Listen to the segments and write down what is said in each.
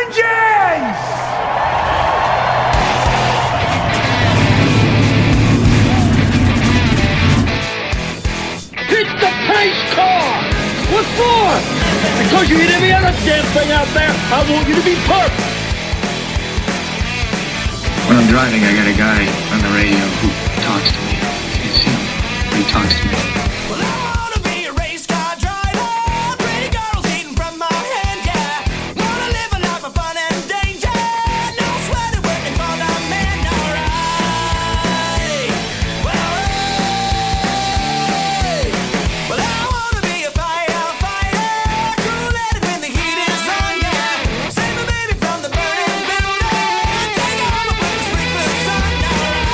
oranges! Pick the pace car! What for? Because you hit every other damn thing out there. I want you to be perfect. When I'm driving, I got a guy on the radio who talks to me. It's him. He talks to me. Well, I wanna be a race car driver. Pretty girls eating from my hand, yeah. Wanna live a life of fun and danger. No sweating working for the man, alright. Well, I wanna be a firefighter. Cool-headed when the heat is on, yeah. Save a baby from the burning building. Take all the blue sleepless sun, alright.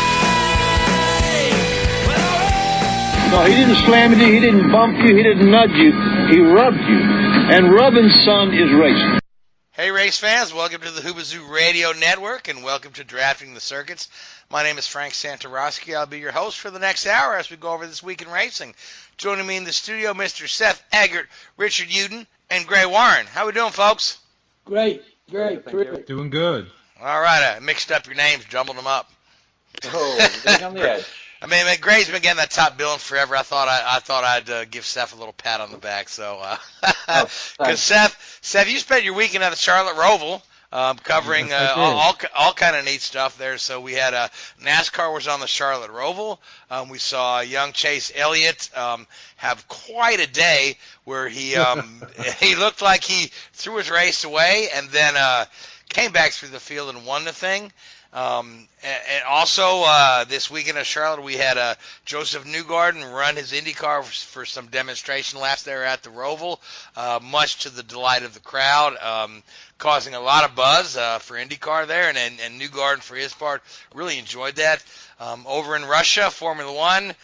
No, he didn't slam you, he didn't bump you, he didn't nudge you, he rubbed you. And rubbing, son, is racing. Hey, race fans, welcome to the Hoobazoo Radio Network, and welcome to Drafting the Circuits. My name is Frank Santoroski. I'll be your host for the next hour as we go over this week in racing. Joining me in the studio, Mr. Seth, Eggert, Richard Youden, and Gray Warren. How we doing, folks? Great. Doing good. All right, I mixed up your names, jumbled them up. Oh, they're on the edge. I mean, Gray's been getting that top billing forever. I thought I'd give Seth a little pat on the back. So, because Seth, you spent your weekend at the Charlotte Roval, covering all kind of neat stuff there. So we had NASCAR was on the Charlotte Roval. We saw young Chase Elliot have quite a day where he he looked like he threw his race away and then came back through the field and won the thing. And also this weekend at Charlotte, we had Josef Newgarden run his Indycar for some demonstration laps there at the Roval, much to the delight of the crowd, causing a lot of buzz for Indycar there, and Newgarden, for his part, really enjoyed that. Over in Russia, Formula One,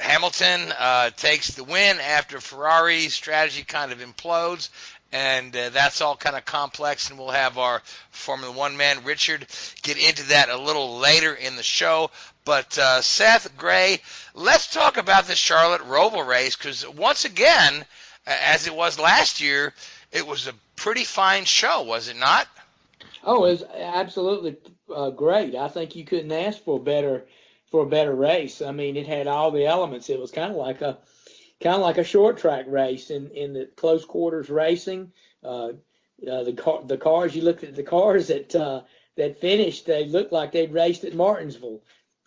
Hamilton takes the win after Ferrari's strategy kind of implodes. And that's all kind of complex, and we'll have our Formula One man, Richard, get into that a little later in the show. But Seth, Gray, let's talk about the Charlotte Roval race, because once again, as it was last year, it was a pretty fine show, was it not? Oh, it was absolutely great. I think you couldn't ask for a better race. I mean, it had all the elements. It was kind of like a short track race in the close quarters racing. The cars, you looked at the cars that finished, they looked like they'd raced at Martinsville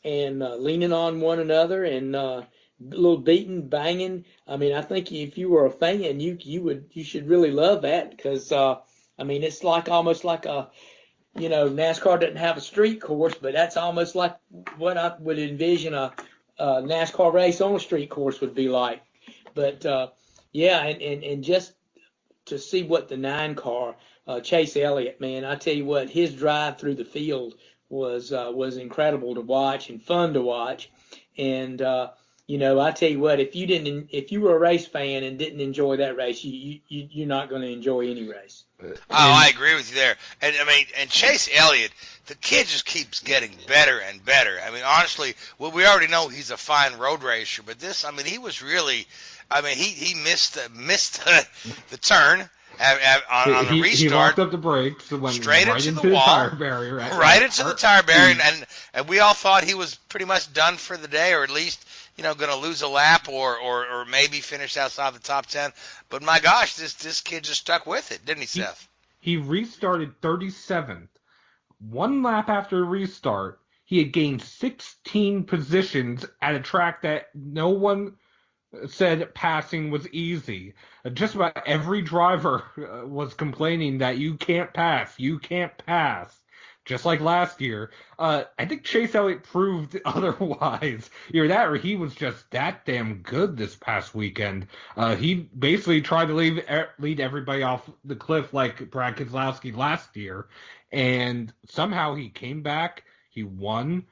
and leaning on one another and a little beating, banging. I mean, I think if you were a fan, you should really love that because I mean, it's almost like a, NASCAR doesn't have a street course, but that's almost like what I would envision a NASCAR race on a street course would be like. But, and just to see what the 9 car, Chase Elliot, man, I tell you what, his drive through the field was incredible to watch and fun to watch. And, I tell you what, if you were a race fan and didn't enjoy that race, you're not going to enjoy any race. Oh, I agree with you there. And I mean, and Chase Elliott, the kid just keeps getting better and better. I mean, honestly, well, we already know he's a fine road racer, but this, I mean, he was really, I mean, he missed the turn on the restart. He locked up the brakes, went straight right into the wall, tire barrier, right into the tire barrier, and we all thought he was pretty much done for the day, or at least, going to lose a lap or maybe finish outside the top 10. But my gosh, this kid just stuck with it, didn't he, Seth? He restarted 37th. One lap after restart, he had gained 16 positions at a track that no one said passing was easy. Just about every driver was complaining that you can't pass. Just like last year. I think Chase Elliott proved otherwise. Either that or he was just that damn good this past weekend. He basically tried to lead everybody off the cliff like Brad Keselowski last year. And somehow he came back. He won.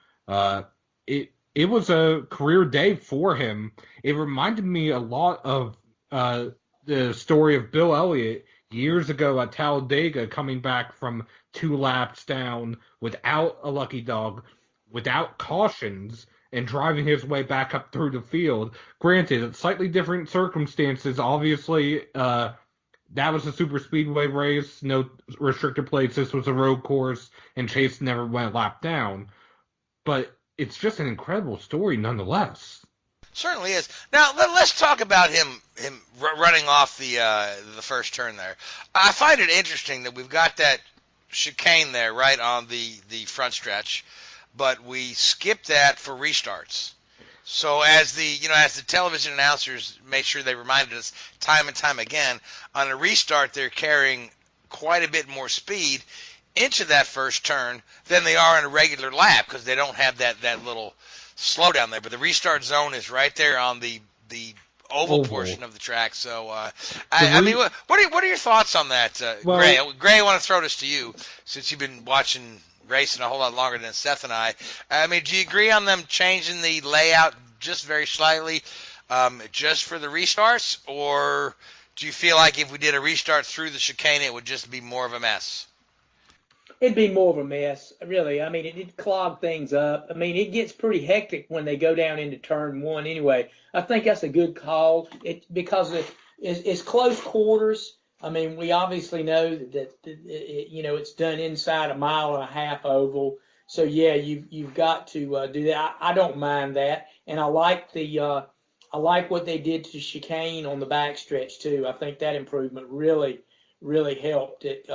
It was a career day for him. It reminded me a lot of the story of Bill Elliott years ago at Talladega, coming back from 2 laps down without a lucky dog, without cautions, and driving his way back up through the field. Granted, it's slightly different circumstances. Obviously, that was a super speedway race, no restricted plates. This was a road course, and Chase never went a lap down. But it's just an incredible story nonetheless. Certainly is. Now let's talk about him running off the first turn there. I find it interesting that we've got that chicane there right on the front stretch, but we skipped that for restarts. So as the television announcers made sure they reminded us time and time again, on a restart they're carrying quite a bit more speed into that first turn than they are in a regular lap because they don't have that little slow down there. But the restart zone is right there on the oval portion of the track. So I mean, what are your thoughts on that, Gray? Gray, I want to throw this to you since you've been watching racing a whole lot longer than Seth and I. I mean, do you agree on them changing the layout just very slightly, just for the restarts, or do you feel like if we did a restart through the chicane, it would just be more of a mess? It'd be more of a mess, really. I mean, it'd clog things up. I mean, it gets pretty hectic when they go down into turn one anyway. I think that's a good call because it's close quarters. I mean, we obviously know that it's done inside a 1.5 mile oval. So, yeah, you've got to do that. I don't mind that. And I like what they did to chicane on the backstretch, too. I think that improvement really, really helped it.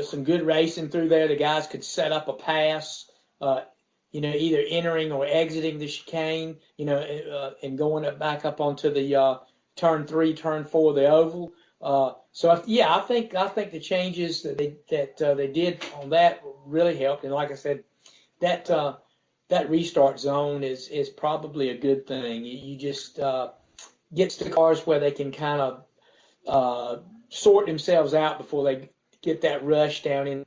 Some good racing through there. The guys could set up a pass, either entering or exiting the chicane, and going back up onto the turn 3, turn 4 of the oval. I think the changes that they did on that really helped. And like I said, that restart zone is probably a good thing. You just gets the cars where they can kind of sort themselves out before they get that rush down in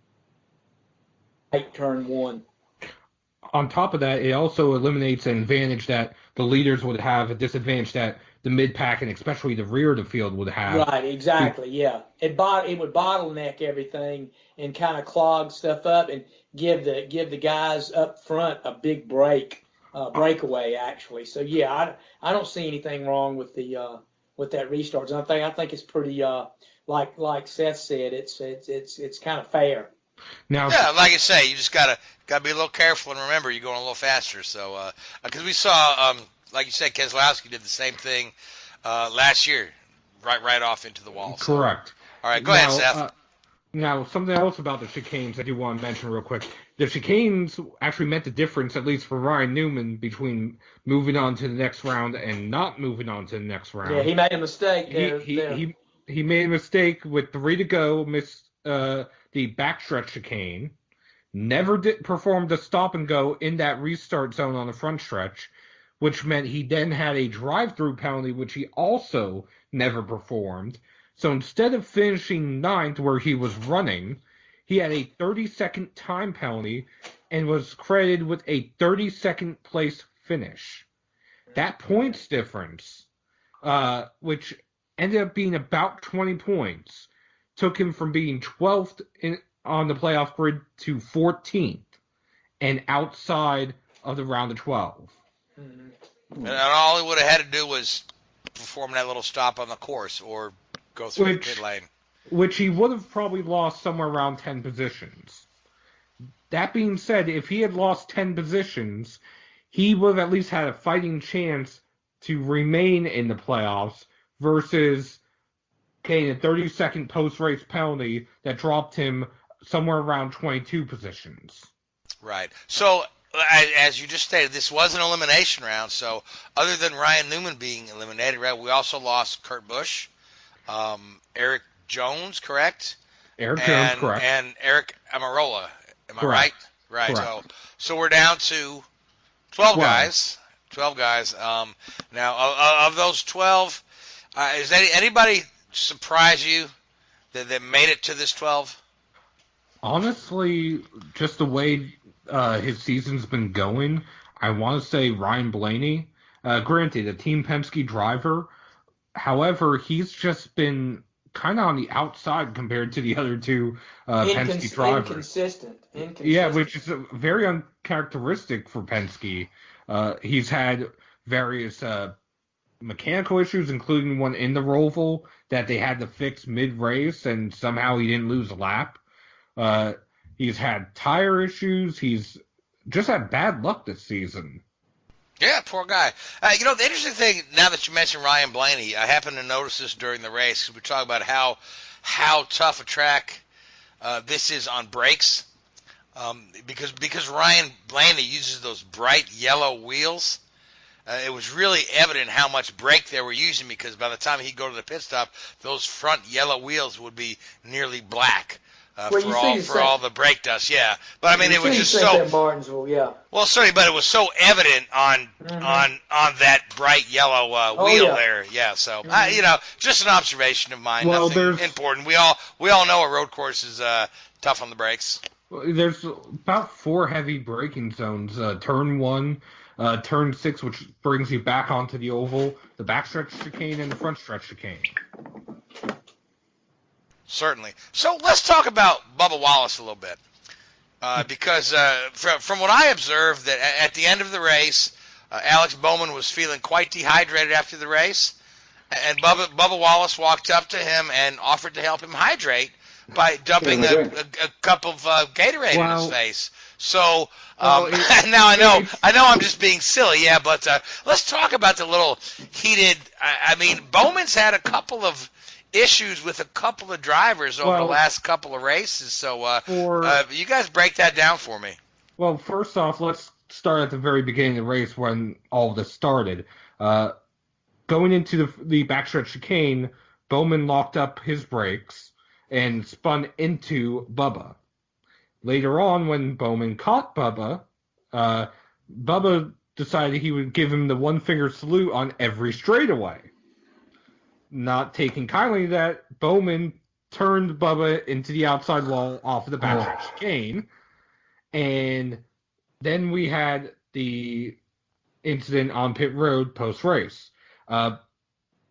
turn 1. On top of that, it also eliminates an advantage that the leaders would have, a disadvantage that the mid-pack and especially the rear of the field would have. Right, exactly, yeah. It would bottleneck everything and kind of clog stuff up and give the guys up front a big breakaway, actually. So, yeah, I don't see anything wrong with that restart. I think it's pretty like Seth said, it's kind of fair. Now, yeah, like I say, you just gotta be a little careful and remember you're going a little faster. So, because we saw, like you said, Keselowski did the same thing last year, right off into the wall. Correct. So. All right, go ahead, Seth. Now, something else about the chicanes I do want to mention real quick. The chicanes actually meant the difference, at least for Ryan Newman, between moving on to the next round and not moving on to the next round. Yeah, he made a mistake there. He made a mistake with 3 to go, missed the backstretch chicane, never performed the stop and go in that restart zone on the front stretch, which meant he then had a drive-through penalty, which he also never performed. So instead of finishing 9th where he was running, he had a 30-second time penalty and was credited with a 32nd place finish. That points difference, which ended up being about 20 points, took him from being 12th on the playoff grid to 14th and outside of the round of 12. And all he would have had to do was perform that little stop on the course or go through the pit lane. Which he would have probably lost somewhere around 10 positions. That being said, if he had lost 10 positions, he would have at least had a fighting chance to remain in the playoffs versus getting a 30-second post-race penalty that dropped him somewhere around 22 positions. Right. So, as you just stated, this was an elimination round. So, other than Ryan Newman being eliminated, right, we also lost Kurt Busch, Eric Jones, correct? Eric Jones, correct. And Eric Amarola. Am I right? Right. Correct. So we're down to 12 guys. 12 guys. Now, of those 12, is anybody surprise you that made it to this 12? Honestly, just the way his season's been going, I want to say Ryan Blaney. Granted, a Team Penske driver. However, he's just been kind of on the outside compared to the other two Penske drivers. Inconsistent. Yeah, which is very uncharacteristic for Penske. He's had various mechanical issues, including one in the Roval that they had to fix mid-race, and somehow he didn't lose a lap. He's had tire issues. He's just had bad luck this season. Yeah, poor guy. The interesting thing, now that you mentioned Ryan Blaney, I happened to notice this during the race, because we talk about how tough a track this is on brakes, because Ryan Blaney uses those bright yellow wheels. It was really evident how much brake they were using, because by the time he'd go to the pit stop, those front yellow wheels would be nearly black. For all the brake dust, yeah. But I mean, it was just so. Martinsville, yeah. Well, certainly, but it was so evident on that bright yellow wheel there, yeah. So, just an observation of mine. Well, nothing important. We all know a road course is tough on the brakes. There's about 4 heavy braking zones: turn 1, turn 6, which brings you back onto the oval, the backstretch chicane, and the front stretch chicane. Certainly. So let's talk about Bubba Wallace a little bit, because from what I observed, that at the end of the race, Alex Bowman was feeling quite dehydrated after the race, and Bubba Wallace walked up to him and offered to help him hydrate by dumping a cup of Gatorade in his face. So now I know I'm just being silly, yeah, but let's talk about the little heated. I mean, Bowman's had a couple of issues with a couple of drivers over the last couple of races, so you guys break that down for me. Well, first off, let's start at the very beginning of the race when all of this started. Going into the backstretch chicane, Bowman locked up his brakes and spun into Bubba. Later on, when Bowman caught Bubba, Bubba decided he would give him the one-finger salute on every straightaway. Not taking kindly to that, Bowman turned Bubba into the outside wall off of the backstretch chicane, and then we had the incident on pit road post-race.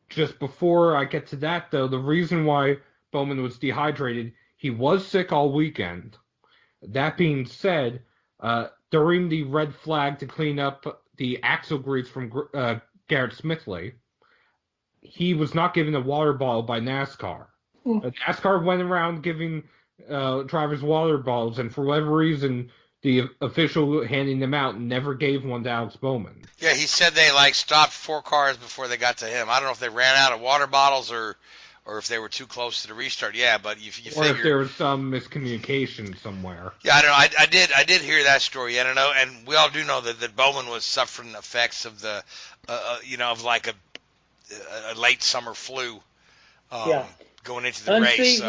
Just before I get to that, though, the reason why Bowman was dehydrated, he was sick all weekend. That being said, during the red flag to clean up the axle grease from Garrett Smithley, he was not given a water bottle by NASCAR. NASCAR went around giving drivers water bottles, and for whatever reason, the official handing them out never gave one to Alex Bowman. Yeah, he said they stopped 4 cars before they got to him. I don't know if they ran out of water bottles or if they were too close to the restart. Yeah, but you figure, or if there was some miscommunication somewhere. Yeah, I don't know. I did hear that story. I don't know, and we all do know that Bowman was suffering effects of the of like a late summer flu. Going into the race.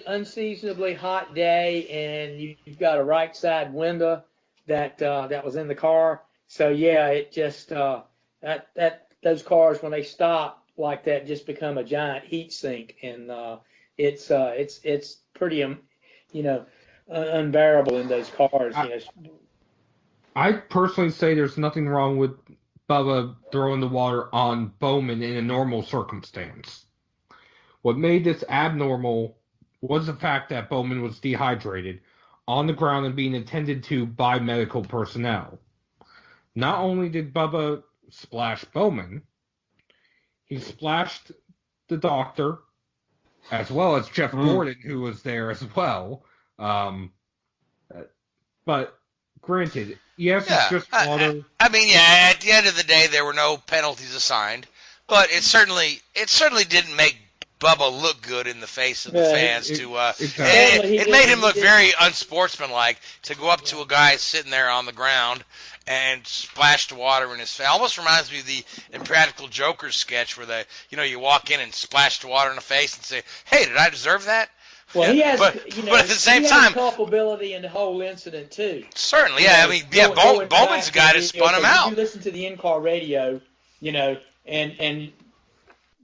Unseasonably hot day, and you've got a right side window that was in the car. So yeah, it just that those cars, when they stop like that, just become a giant heat sink, and it's pretty unbearable in those cars. I personally say there's nothing wrong with Bubba throwing the water on Bowman in a normal circumstance. What made this abnormal was the fact that Bowman was dehydrated on the ground and being attended to by medical personnel. Not only did Bubba splash Bowman, he splashed the doctor, as well as Jeff Gordon, who was there as well. But granted, yes, it's just water. I mean, yeah, at the end of the day, there were no penalties assigned, but it certainly didn't make Bubba look good in the face of the fans. It made him look very unsportsmanlike to go up to a guy sitting there on the ground and splash the water in his face. Almost reminds me of the Impractical Joker sketch where you walk in and splash the water in the face and say, "Hey, did I deserve that?" Well, he has, but at the same time, culpability in the whole incident too. Certainly, yeah. I mean, Bowman's the guy that spun him out. You listen to the in-car radio, and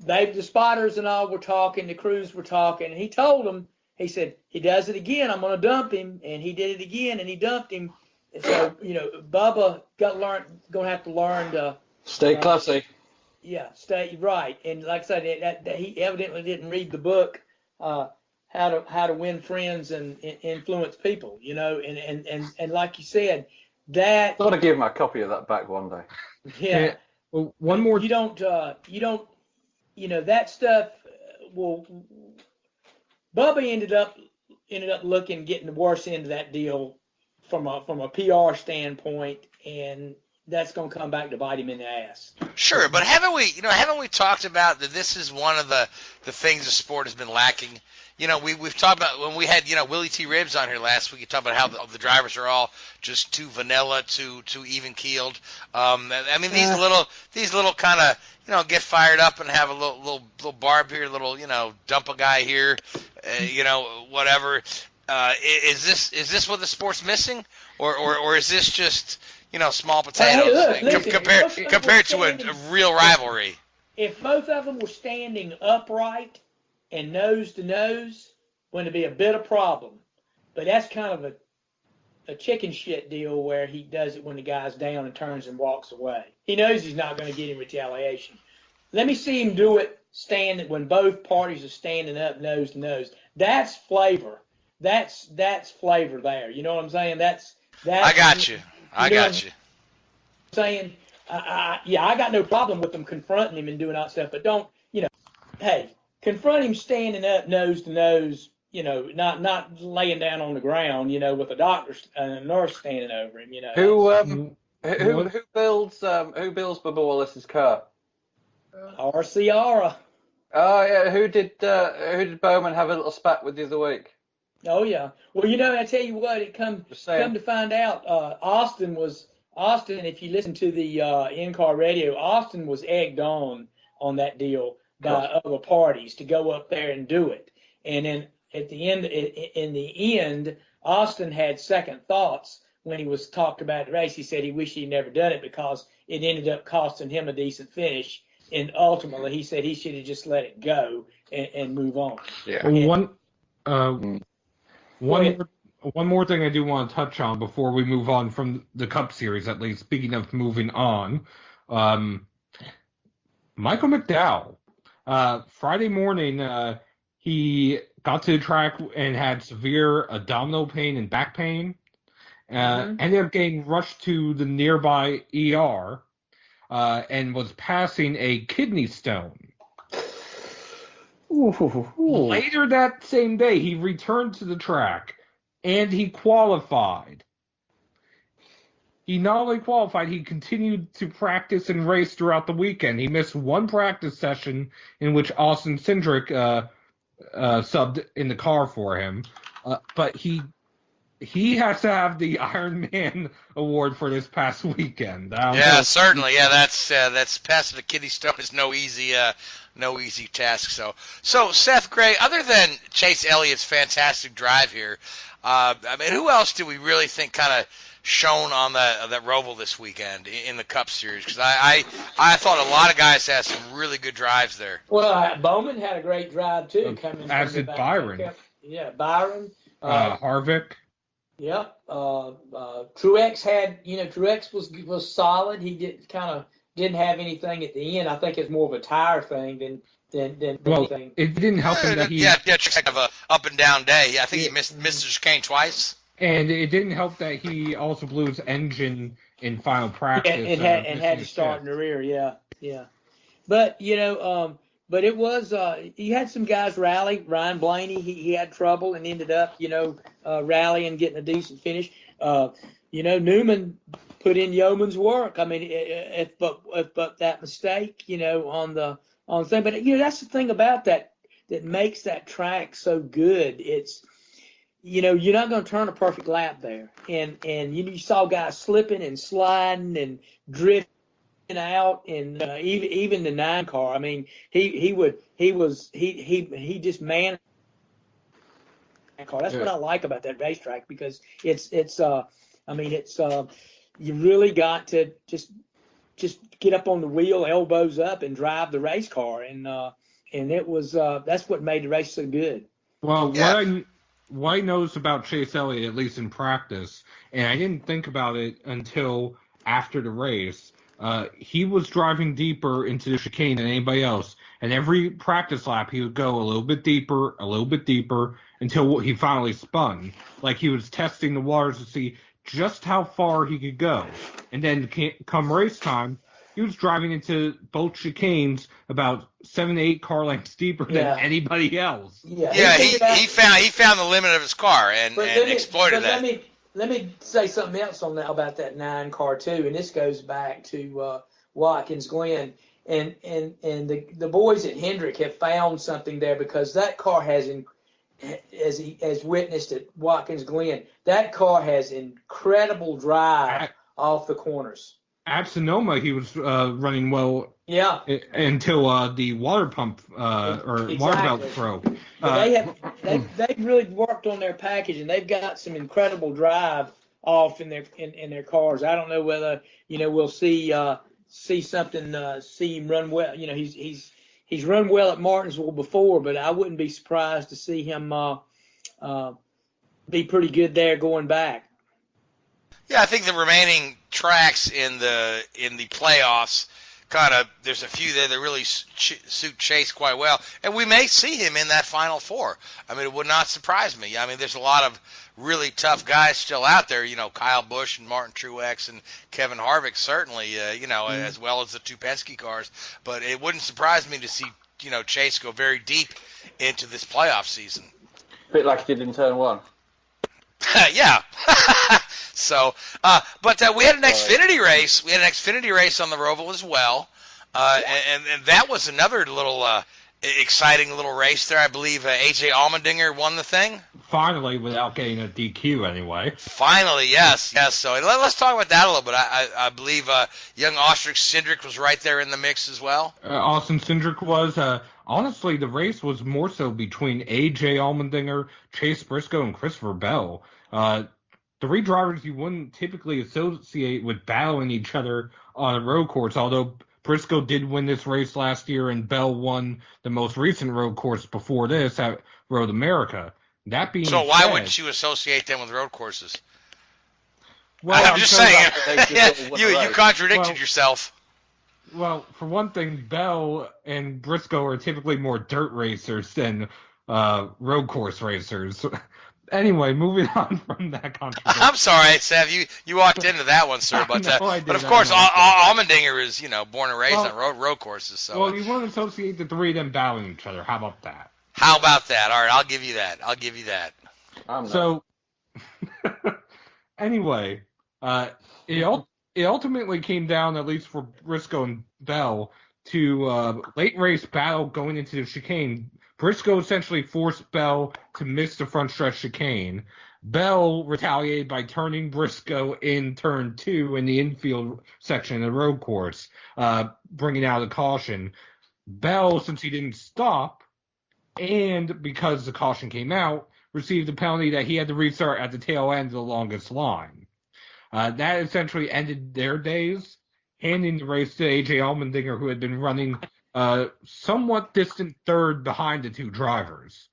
the spotters and all were talking, the crews were talking, and he told them, he said, he does it again, I'm going to dump him, and he did it again, and he dumped him. So, Bubba going to have to learn to stay classy. Yeah, stay right. And like I said, that he evidently didn't read the book, how to win friends and influence people, and like you said, that. I've got to give him a copy of that back one day. Yeah. Well, one more. You don't, that stuff. Well, Bubba ended up getting the worst end of that deal from a PR standpoint, and that's going to come back to bite him in the ass. Sure, but haven't we talked about that this is one of the things the sport has been lacking? We've talked about when we had, Willie T. Ribbs on here last week, he talked about how the drivers are all just too vanilla, too even keeled. These little kind of, get fired up and have a little barb here, dump a guy here, whatever. Is this what the sport's missing, or is this just, small potatoes compared to a real rivalry? If both of them were standing upright and nose to nose, wouldn't be a bit of problem. But that's kind of a chicken shit deal where he does it when the guy's down and turns and walks away. He knows he's not going to get in retaliation. Let me see him do it when both parties are standing up nose to nose. That's flavor. That's flavor there. You know what I'm saying? That's I got you. I got you. Saying, I got no problem with them confronting him and doing all that stuff, but don't, hey, confront him standing up nose to nose, not laying down on the ground, with a doctor and a nurse standing over him, Who builds Bubba Wallace's car? RCR. Oh yeah, who did Bowman have a little spat with the other week? Oh yeah. Well, I tell you what, it come to find out, Austin, if you listen to the in-car radio, Austin was egged on that deal by other parties to go up there and do it. And then at the end, in the end, Austin had second thoughts when he was talked about the race. He said he wished he'd never done it because it ended up costing him a decent finish. And ultimately, he said he should have just let it go and move on. Yeah. One more thing I do want to touch on before we move on from the Cup Series, at least. Speaking of moving on, Michael McDowell. Friday morning, he got to the track and had severe abdominal pain and back pain. Ended up getting rushed to the nearby ER and was passing a kidney stone. Ooh. Later that same day, he returned to the track and he qualified. He not only qualified, he continued to practice and race throughout the weekend. He missed one practice session in which Austin Cindric subbed in the car for him. But he has to have the Iron Man award for this past weekend. Yeah, certainly. Yeah, that's passing the kidney stone is no easy task. So Seth Gray, other than Chase Elliott's fantastic drive here, who else do we really think kind of shone on that Roval this weekend in the Cup Series? Because I thought a lot of guys had some really good drives there. Well, Bowman had a great drive too. As did Byron. Yeah, Byron. Harvick. Yeah. Truex had, Truex was solid. He didn't have anything at the end. I think it's more of a tire thing than anything. It didn't help him that he Truex had a up and down day. I think he missed the chicane twice. And it didn't help that he also blew his engine in final practice. And had to start in the rear, yeah. But, but it was, he had some guys rally. Ryan Blaney, he had trouble and ended up, rallying, getting a decent finish. Newman put in yeoman's work. I mean, if that mistake, on the thing. But, that's the thing about that makes that track so good. It's, you're not going to turn a perfect lap there. And you saw guys slipping and sliding and drifting out, and even the 9 car. I mean, he just managed that car. That's what I like about that racetrack, because it's you really got to just get up on the wheel, elbows up, and drive the race car, and it was that's what made the race so good. Well, what I noticed about Chase Elliott, at least in practice, and I didn't think about it until after the race, he was driving deeper into the chicane than anybody else. And every practice lap, he would go a little bit deeper, until he finally spun. Like he was testing the waters to see just how far he could go. And then come race time, he was driving into both chicanes about 7 to 8 car lengths deeper than anybody else. Yeah, he found the limit of his car and exploited that. Let me say something else on that about that 9 car too, and this goes back to Watkins Glen. And the boys at Hendrick have found something there, because that car has, as witnessed at Watkins Glen, that car has incredible drive off the corners. At Sonoma, he was running well. Yeah. Until the water pump water belt broke. They've really worked on their package, and they've got some incredible drive off in their cars. I don't know whether we'll see something, see him run well. He's run well at Martinsville before, but I wouldn't be surprised to see him be pretty good there going back. Yeah, I think the remaining tracks in the playoffs, there's a few there that really suit Chase quite well, and we may see him in that Final Four. I mean, it would not surprise me. I mean, there's a lot of really tough guys still out there, Kyle Busch and Martin Truex and Kevin Harvick, certainly, as well as the two Penske cars. But it wouldn't surprise me to see, Chase go very deep into this playoff season. A bit like he did in Turn 1. Yeah. So, but we had an Xfinity race. We had an Xfinity race on the Roval as well, and that was another little exciting little race there. I believe AJ Allmendinger won the thing. Finally, without getting a DQ anyway. Finally, yes. So let's talk about that a little bit. I believe young Ostrich Cindric was right there in the mix as well. Austin Cindric was. Honestly, the race was more so between AJ Allmendinger, Chase Briscoe, and Christopher Bell. 3 drivers you wouldn't typically associate with battling each other on a road course, although Briscoe did win this race last year and Bell won the most recent road course before this at Road America. That being so why said, wouldn't you associate them with road courses? Well, I'm just saying. You contradicted yourself. Well, for one thing, Bell and Briscoe are typically more dirt racers than road course racers. Anyway, moving on from that contradiction. I'm sorry, Seth. You walked into that one, sir. But of course, Allmendinger is born and raised on road courses. So well, you want to associate the 3 of them battling each other. How about that? How about that? All right, I'll give you that. So anyway, it ultimately came down, at least for Briscoe and Bell, to late race battle going into the chicane. Briscoe essentially forced Bell to miss the front stretch chicane. Bell retaliated by turning Briscoe in turn 2 in the infield section of the road course, bringing out a caution. Bell, since he didn't stop, and because the caution came out, received a penalty that he had to restart at the tail end of the longest line. That essentially ended their days, handing the race to AJ Allmendinger, who had been running somewhat distant third behind the 2 drivers.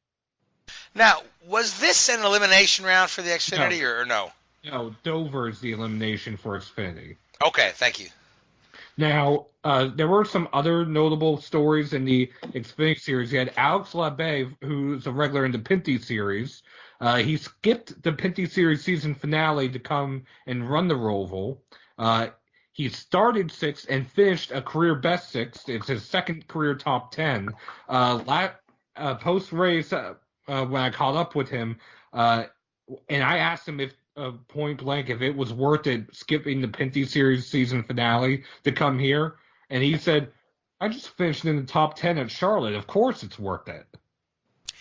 Now, was this an elimination round for the Xfinity or no? No, Dover is the elimination for Xfinity. Okay, thank you. Now, there were some other notable stories in the Xfinity series. You had Alex Labbe, who's a regular in the Pinty series. He skipped the Pinty series season finale to come and run the Roval. He started 6th and finished a career best 6th. It's his second career top 10. Post-race, when I caught up with him, and I asked him if point blank if it was worth it skipping the Pinty Series season finale to come here, and he said, "I just finished in the top 10 at Charlotte. Of course, it's worth it."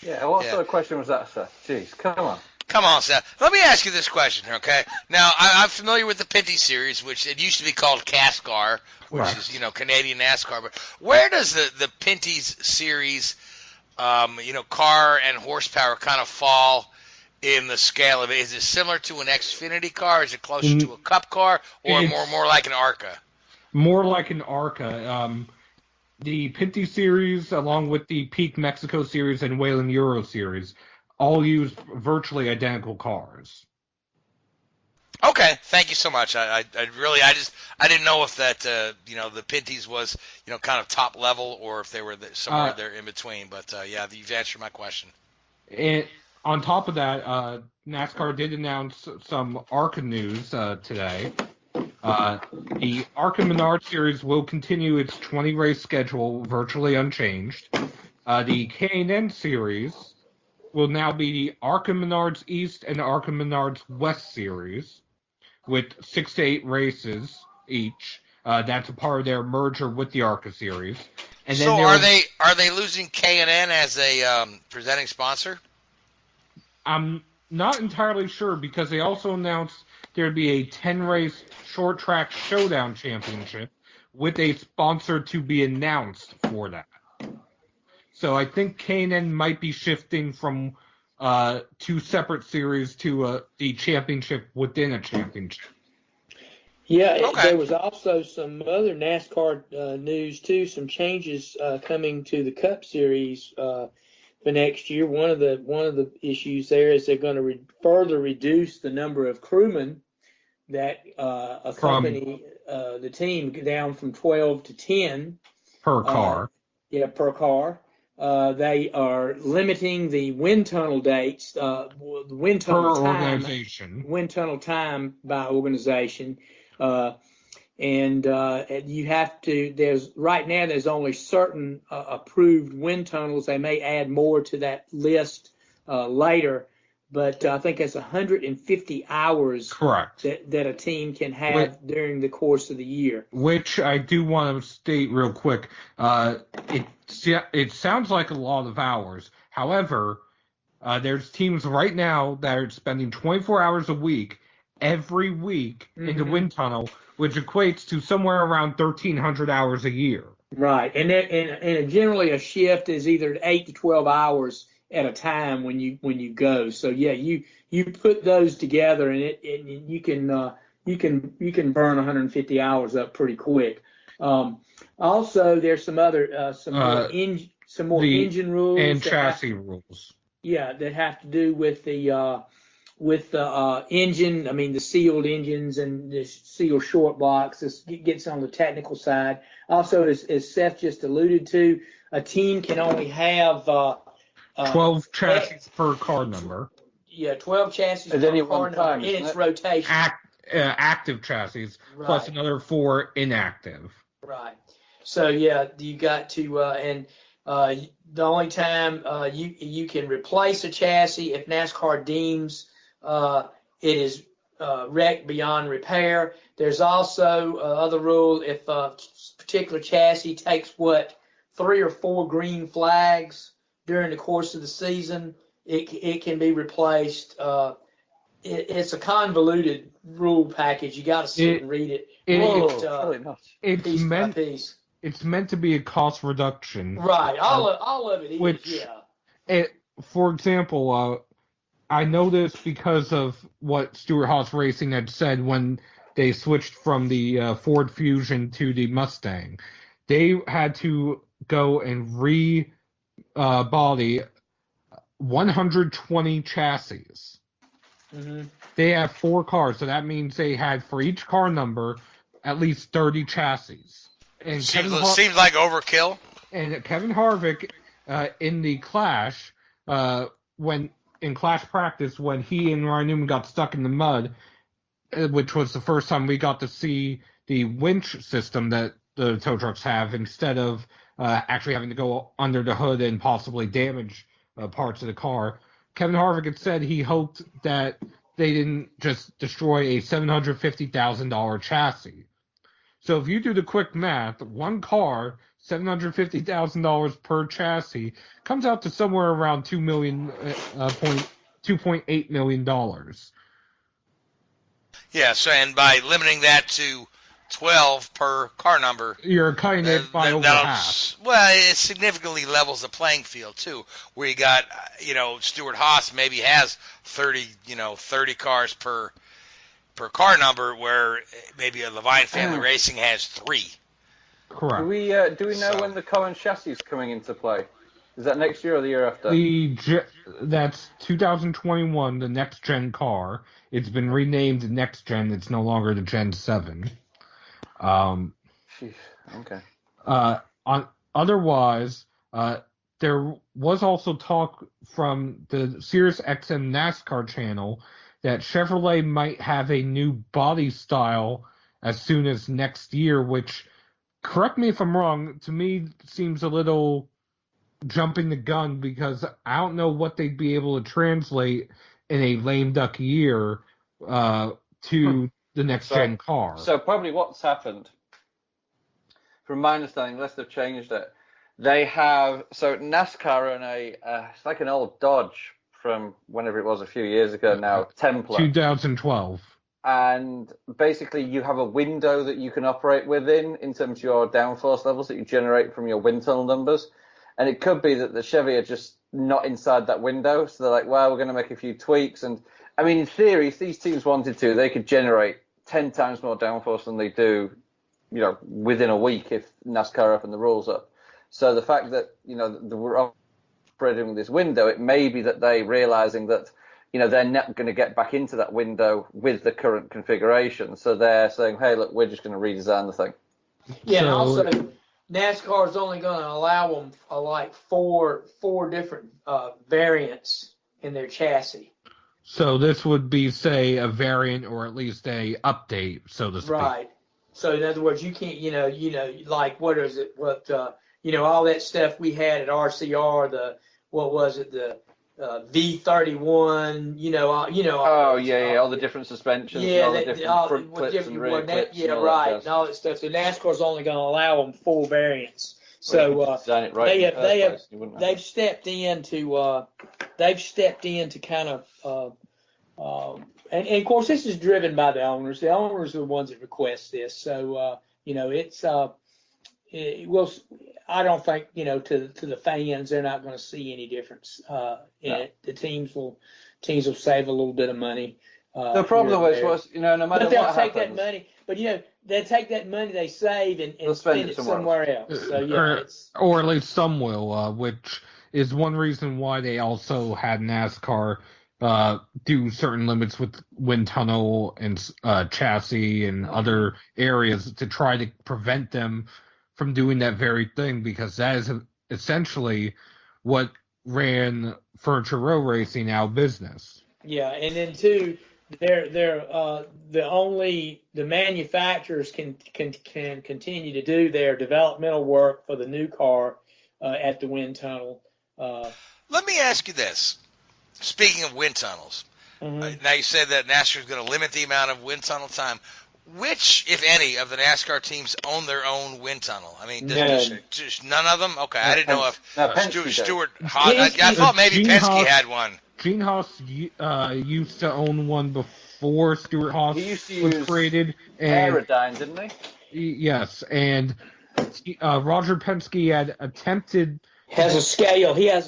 Yeah. What sort of question was that, Seth? Jeez, come on. Come on, Seth. Let me ask you this question, okay? Now, I'm familiar with the Pinty Series, which it used to be called CASCAR, which is, Canadian NASCAR. But where does the Pinty's Series, car and horsepower kind of fall in the scale of it? Is it similar to an Xfinity car? Is it closer to a Cup car, or more like an ARCA? More like an ARCA. The Pinty Series, along with the Peak Mexico Series and Whelen Euro Series, all use virtually identical cars. Okay, thank you so much. I didn't know if that the Pinty's was kind of top level or if they were somewhere there in between. But yeah, you've answered my question. And on top of that, NASCAR did announce some ARCA news today. The ARCA Menard Series will continue its 20-race schedule virtually unchanged. The K&N Series will now be the ARCA Menards East and ARCA Menards West Series with 6 to 8 races each. That's a part of their merger with the ARCA Series. And then so are they losing K&N as a presenting sponsor? I'm not entirely sure because they also announced there'd be a 10-race short track showdown championship with a sponsor to be announced for that. So I think K&N might be shifting from 2 separate series to the championship within a championship. Yeah, Okay. there was also some other NASCAR news too. Some changes coming to the Cup Series for next year. One of the issues there is they're going to further reduce the number of crewmen that accompany the team, down from 12 to 10 Per car. Per car. They are limiting the wind tunnel dates, the wind tunnel Per time, organization. wind tunnel time by organization. And you have to, there's only certain approved wind tunnels. They may add more to that list later, but I think it's 150 hours Correct. that a team can have during the course of the year. Which I do want to state real quick. It sounds like a lot of hours. However, there's teams right now that are spending 24 hours a week every week in the wind tunnel, which equates to somewhere around 1,300 hours a year. Right, and generally a shift is either 8 to 12 hours at a time when you go. So yeah, you put those together and you can burn 150 hours up pretty quick. Also, there's some other some more engine rules and chassis rules. Yeah, that have to do with the engine. I mean, the sealed engines and the sealed short blocks. This gets on the technical side. Also, as Seth just alluded to, a team can only have 12 chassis per car number. Yeah, 12 chassis At per any car one number time, in isn't its it? rotation. Active chassis, plus Right. another 4 inactive. Right. So yeah, you got to the only time you can replace a chassis if NASCAR deems it is wrecked beyond repair. There's also other rule if a particular chassis takes 3 or 4 green flags during the course of the season, it can be replaced. It's a convoluted rule package. You got to sit and read it. Really not. Piece by piece. It's meant to be a cost reduction. Right. All of it is. Which, yeah. For example, I know this because of what Stewart-Haas Racing had said when they switched from the Ford Fusion to the Mustang. They had to go and body 120 chassis. Mm-hmm. They have 4 cars, so that means they had for each car number at least 30 chassis. And Seems like overkill. And Kevin Harvick in the Clash, when in Clash practice, when he and Ryan Newman got stuck in the mud, which was the first time we got to see the winch system that the tow trucks have, instead of actually having to go under the hood and possibly damage parts of the car. Kevin Harvick had said he hoped that they didn't just destroy a $750,000 chassis. So if you do the quick math, one car, $750,000 per chassis, comes out to somewhere around $2.8 million. Yeah, so and by limiting that to 12 per car number, you're cutting it by over half. Well, it significantly levels the playing field too, where you got, Stewart-Haas maybe has 30 cars per car number, where maybe a Levine Family Racing has 3. Correct. Do we know when the common chassis is coming into play? Is that next year or the year after? That's 2021, the next gen car. It's been renamed Next Gen. It's no longer the Gen 7. Okay. Otherwise, there was also talk from the Sirius XM NASCAR channel that Chevrolet might have a new body style as soon as next year, which, correct me if I'm wrong, to me seems a little jumping the gun because I don't know what they'd be able to translate in a lame duck year to the next gen car. So probably what's happened, from my understanding, unless they've changed it, they have, so NASCAR and it's like an old Dodge from whenever it was a few years ago now, Templar. 2012. And basically you have a window that you can operate within in terms of your downforce levels that you generate from your wind tunnel numbers. And it could be that the Chevy are just not inside that window. So they're like, well, we're going to make a few tweaks. And I mean, in theory, if these teams wanted to, they could generate 10 times more downforce than they do, within a week if NASCAR opened the rules up. So the fact that, we're operating with this window, it may be that they realizing that, they're not going to get back into that window with the current configuration. So they're saying, hey, look, we're just going to redesign the thing. Yeah, and also NASCAR is only going to allow them like four different variants in their chassis. So this would be, say, a variant or at least a update, so to speak. Right. So in other words, you can't, like what is it? What all that stuff we had at RCR, the V31, all the different suspensions, all the different front clips and rear clips. And all that stuff. So NASCAR's only going to allow them full variants. So they've stepped in to kind of and of course this is driven by the owners. The owners are the ones that request this. So it will. I don't think to the fans they're not going to see any difference in it. The teams will save a little bit of money. The problem was no matter but they'll what take happens, that money. But they'll take that money they save and spend it somewhere else. So or at least some will, which is one reason why they also had NASCAR do certain limits with wind tunnel and chassis and other areas to try to prevent them from doing that very thing, because that is essentially what ran Furniture Row Racing out of business. Yeah, and then too, the manufacturers can continue to do their developmental work for the new car at the wind tunnel. Let me ask you this. Speaking of wind tunnels, now you said that NASCAR is going to limit the amount of wind tunnel time. Which, if any, of the NASCAR teams own their own wind tunnel? I mean, just none of them? Okay, I didn't know if Stewart I thought maybe Penske had one. Gene Haas used to own one before Stewart Haas was created. Aerodyne, didn't he? Yes, and Roger Penske had attempted... He has a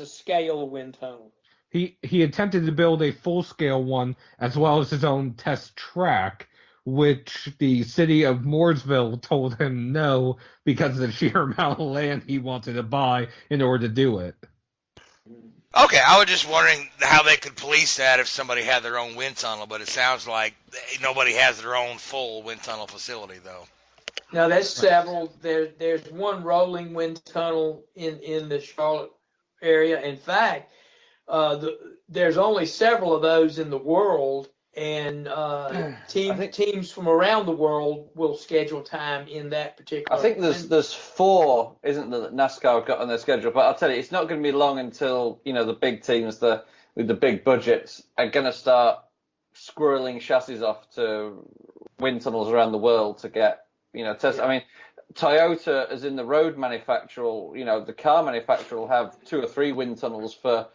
scale wind tunnel. He attempted to build a full-scale one as well as his own test track, which the city of Mooresville told him no because of the sheer amount of land he wanted to buy in order to do it. Okay, I was just wondering how they could police that if somebody had their own wind tunnel, but it sounds like nobody has their own full wind tunnel facility, though. No, there's several. There's one rolling wind tunnel in the Charlotte area. In fact, there's only several of those in the world. And teams from around the world will schedule time in that particular. I think there's four, isn't there, that NASCAR have got on their schedule? But I'll tell you, it's not going to be long until the big teams, with the big budgets, are going to start squirreling chassis off to wind tunnels around the world to get test. Yeah. I mean, Toyota, as in the road manufacturer, the car manufacturer will have 2 or 3 wind tunnels for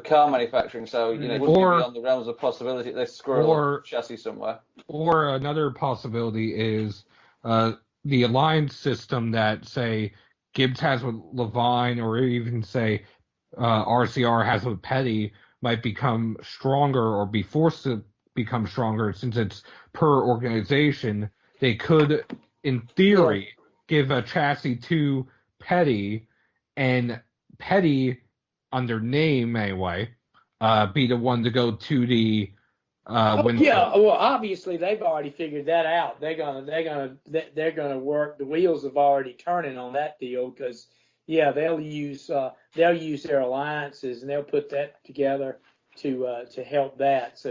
car manufacturing, so it wouldn't be beyond the realms of possibility they squirrel a chassis somewhere. Or another possibility is the alliance system that, say, Gibbs has with Levine, or even say RCR has with Petty, might become stronger or be forced to become stronger since it's per organization. They could, in theory, give a chassis to Petty, and Petty, under name anyway, be the one to go to the well, obviously they've already figured that out. They're gonna work. The wheels have already turning on that deal because they'll use their alliances and they'll put that together to help that. So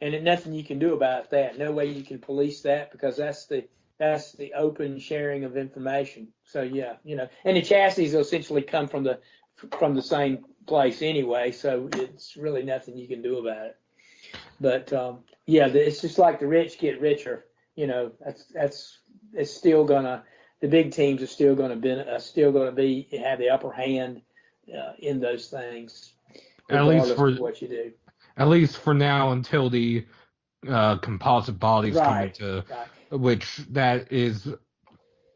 and there's nothing you can do about that. No way you can police that, because that's the open sharing of information. So yeah, and the chassis essentially come from the same place anyway, so it's really nothing you can do about it. But it's just like the rich get richer. It's still gonna, the big teams are still gonna have the upper hand in those things, regardless of what you do. At least for now, until the composite bodies come into, which that is,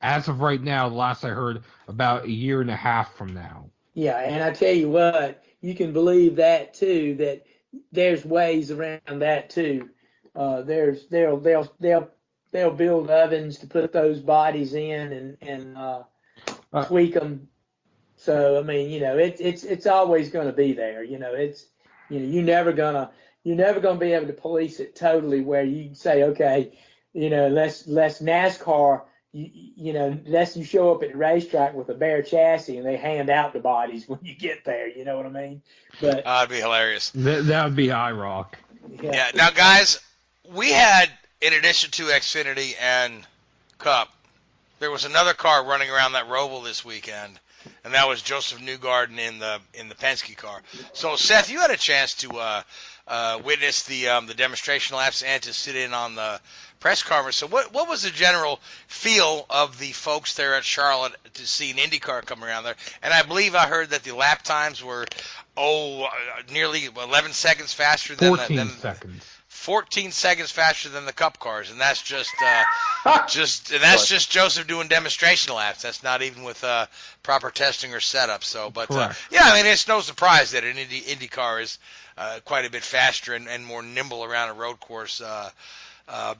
as of right now, the last I heard, about a year and a half from now. Yeah, and I tell you what, you can believe that too. That there's ways around that too. They'll build ovens to put those bodies in and tweak them. So I mean, it's always going to be there. You're never gonna be able to police it totally, where you say, okay, let's NASCAR. Unless you show up at the racetrack with a bare chassis and they hand out the bodies when you get there, you know what I mean? But that'd be hilarious. That would be IROC. Yeah. Now, guys, we had, in addition to Xfinity and Cup, there was another car running around that Roval this weekend, and that was Josef Newgarden in the Penske car. So, Seth, you had a chance to witness the demonstration laps and to sit in on the press conference. So what was the general feel of the folks there at Charlotte to see an Indycar come around there? And I believe I heard that the lap times were nearly 11 seconds faster than 14 seconds faster than the Cup cars, and that's just Joseph doing demonstration laps. That's not even with proper testing or setup. So, but it's no surprise that an Indycar is quite a bit faster and more nimble around a road course, than a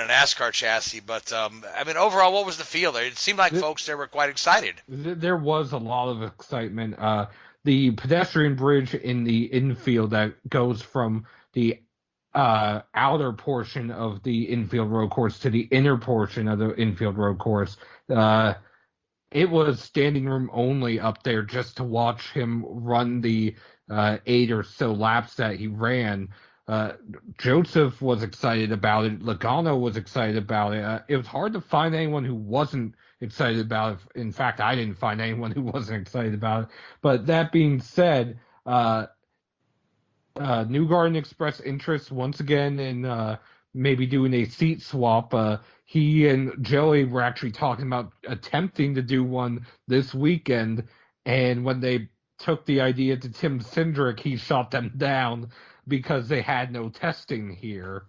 NASCAR chassis. But overall, what was the feel there? It seemed like folks there were quite excited. There was a lot of excitement. The pedestrian bridge in the infield that goes from the outer portion of the infield road course to the inner portion of the infield road course, it was standing room only up there just to watch him run the 8 or so laps that he ran. Joseph was excited about it. Logano was excited about it. It was hard to find anyone who wasn't excited about it. In fact, I didn't find anyone who wasn't excited about it. But that being said, Newgarden expressed interest once again in maybe doing a seat swap. He and Joey were actually talking about attempting to do one this weekend, and when they took the idea to Tim Cindric, he shot them down because they had no testing here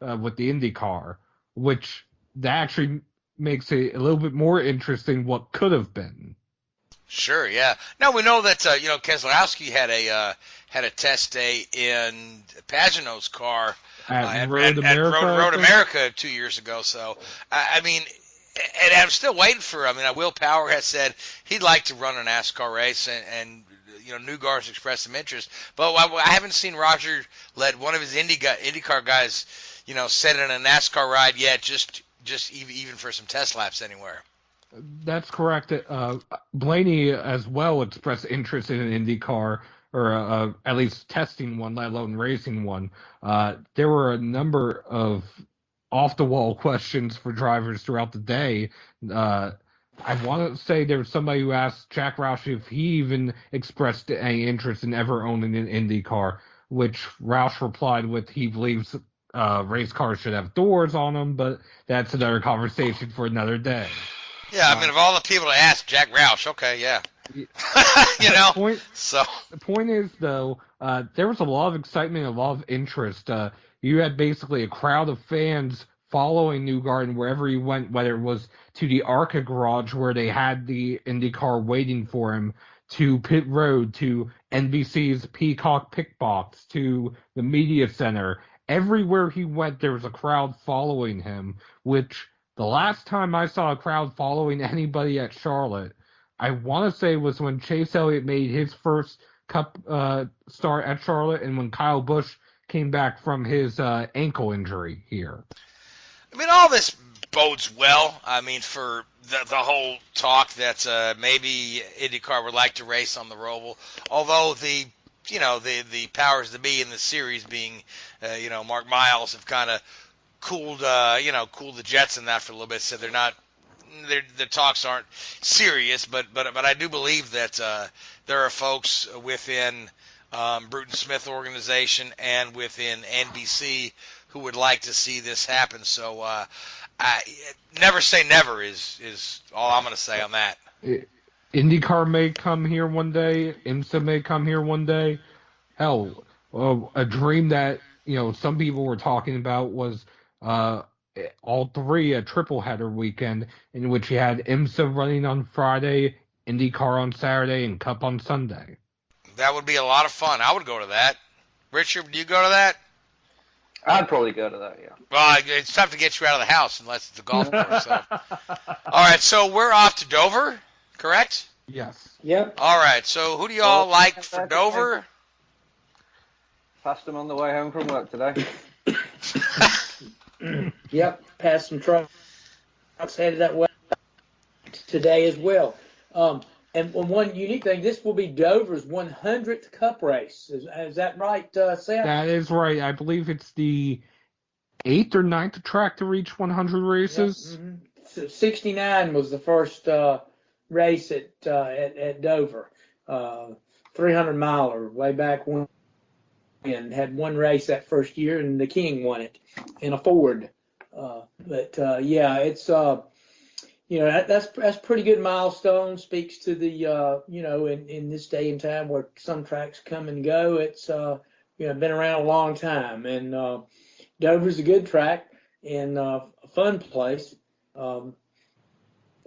with the IndyCar, which that actually makes it a little bit more interesting what could have been. Sure, yeah. Now we know that Keselowski had a test day in Pagano's car at Road America 2 years ago. So and I'm still waiting for. Will Power has said he'd like to run a NASCAR race, and Newgarden's expressed some interest, but I haven't seen Roger let one of his IndyCar guys, set in a NASCAR ride yet, just even for some test laps anywhere. That's correct. Blaney as well expressed interest in an IndyCar, or at least testing one, let alone racing one. There were a number of off-the-wall questions for drivers throughout the day. I want to say there was somebody who asked Jack Roush if he even expressed any interest in ever owning an IndyCar, which Roush replied with he believes race cars should have doors on them, but that's another conversation for another day. Yeah, of all the people to ask, Jack Roush, okay, yeah. The point is, though, there was a lot of excitement, a lot of interest. You had basically a crowd of fans following Newgarden wherever he went, whether it was to the ARCA garage where they had the IndyCar waiting for him, to pit road, to NBC's Peacock Pick Box, to the media center. Everywhere he went, there was a crowd following him, which the last time I saw a crowd following anybody at Charlotte, I want to say was when Chase Elliot made his first Cup start at Charlotte, and when Kyle Busch came back from his ankle injury here. All this bodes well, for the whole talk that maybe IndyCar would like to race on the Roval, although the the powers that be in the series being, Mark Miles have kind of cooled the jets in that for a little bit. So they're not, the talks aren't serious, but I do believe that there are folks within Bruton Smith organization and within NBC who would like to see this happen. So never say never is all I'm going to say on that. IndyCar may come here one day. IMSA may come here one day. Hell, a dream that some people were talking about was all three a triple header weekend in which you had IMSA running on Friday, IndyCar on Saturday, and Cup on Sunday. That would be a lot of fun. I would go to that. Richard, do you go to that? I'd probably go to that, yeah. Well, it's tough to get you out of the house unless it's a golf course. So. All right, so we're off to Dover, correct? Yes. Yep. All right, so who do y'all like for Dover? Passed them on the way home from work today. Yep. Passed some trucks headed that way today as well. And one unique thing, this will be Dover's 100th Cup race. Is that right, Seth? That is right. I believe it's the 8th or 9th track to reach 100 races. Yep. So 69 was the first race at Dover. 300-miler way back when, and had one race that first year, and the King won it in a Ford. Yeah, it's that's pretty good milestone. Speaks to the in this day and time where some tracks come and go. It's been around a long time, and Dover's a good track and a fun place. Of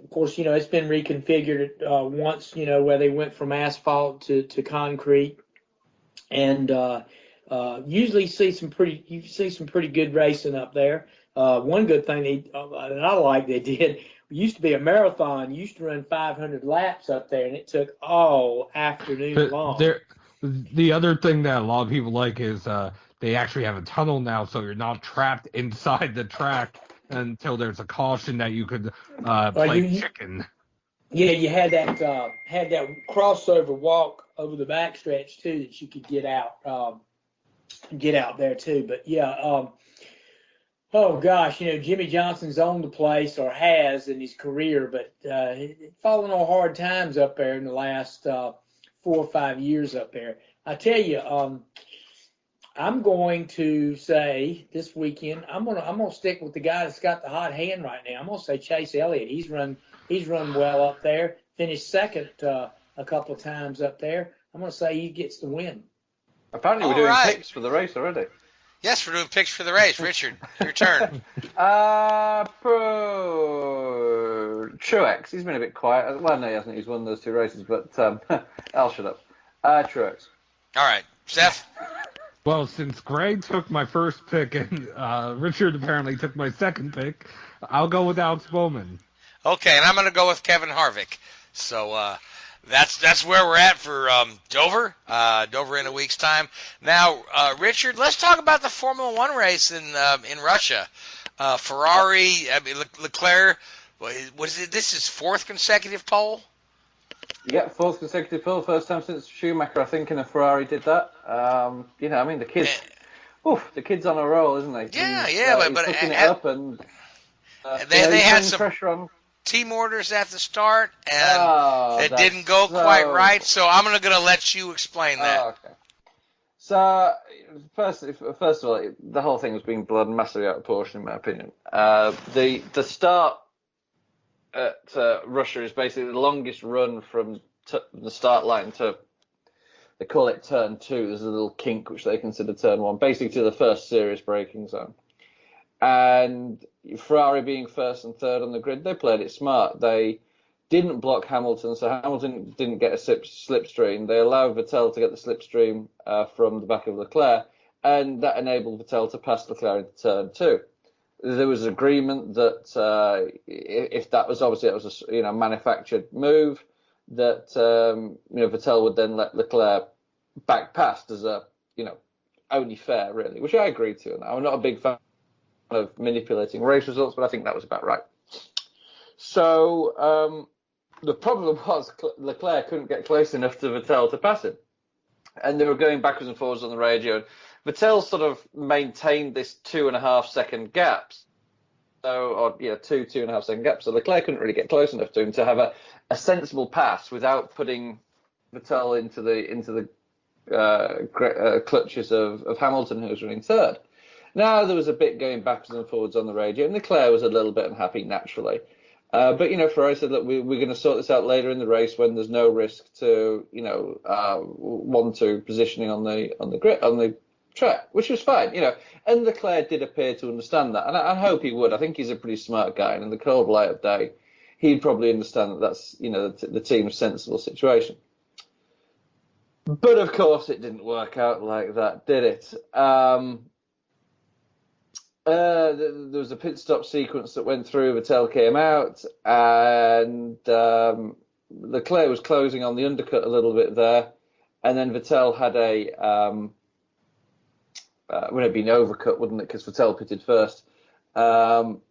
course, it's been reconfigured once, where they went from asphalt to concrete, and usually you see some pretty good racing up there. One good thing that I like they did. It used to be a marathon. You used to run 500 laps up there, and it took all afternoon long. The other thing that a lot of people like is they actually have a tunnel now, so you're not trapped inside the track until there's a caution that you could play chicken. Yeah, you had that crossover walk over the backstretch too that you could get out there too. But yeah. Oh gosh, Jimmy Johnson's owned the place, or has in his career, but fallen on hard times up there in the last 4 or 5 years up there. I tell you, I'm going to say this weekend I'm gonna stick with the guy that's got the hot hand right now. I'm gonna say Chase Elliot. He's run well up there. Finished second a couple of times up there. I'm gonna say he gets the win. Apparently, we're doing picks for the race already. Yes, we're doing picks for the race. Richard, your turn. Truex. He's been a bit quiet. Well, no, he hasn't. He's won those 2 races, but I'll shut up. Truex. All right. Seth? Well, since Greg took my first pick and Richard apparently took my second pick, I'll go with Alex Bowman. Okay, and I'm going to go with Kevin Harvick. So that's where we're at for Dover. Dover in a week's time. Now, Richard, let's talk about the Formula One race in Russia. Ferrari, Leclerc. Was it? This is 4th consecutive pole. Yeah, 4th consecutive pole. First time since Schumacher, I think, in a Ferrari did that. The kids. The kid's on a roll, isn't he? Yeah, but picking it up, and they had some pressure on. Team orders at the start, and it didn't go quite right. So I'm going to let you explain that. Okay. So first of all, the whole thing was being blown massively out of proportion, in my opinion. The start at Russia is basically the longest run from the start line to, they call it turn 2. There's a little kink which they consider turn 1, basically to the first serious braking zone. And Ferrari being 1st and 3rd on the grid, they played it smart. They didn't block Hamilton, so Hamilton didn't get a slipstream. They allowed Vettel to get the slipstream from the back of Leclerc, and that enabled Vettel to pass Leclerc into turn 2. There was agreement that if that was, obviously it was a manufactured move, that Vettel would then let Leclerc back past as a only fair, really, which I agree to. And I'm not a big fan of manipulating race results, but I think that was about right. So the problem was Leclerc couldn't get close enough to Vettel to pass him. and they were going backwards and forwards on the radio. And Vettel sort of maintained this 2.5 second gaps. So, or 2.5 second gaps. So Leclerc couldn't really get close enough to him to have a sensible pass without putting Vettel into the clutches of Hamilton, who was running third. Now there was a bit going backwards and forwards on the radio, and Leclerc was a little bit unhappy naturally. But Ferrari said, look, we're going to sort this out later in the race when there's no risk to 1-2 positioning on the track, which was fine, And Leclerc did appear to understand that, and I hope he would. I think he's a pretty smart guy, and in the cold light of day, he'd probably understand that that's the team's sensible situation. But of course, it didn't work out like that, did it? There was a pit stop sequence that went through. Vettel came out, and Leclerc was closing on the undercut a little bit there, and then Vettel had would it be an overcut, wouldn't it? Because Vettel pitted first. Vettel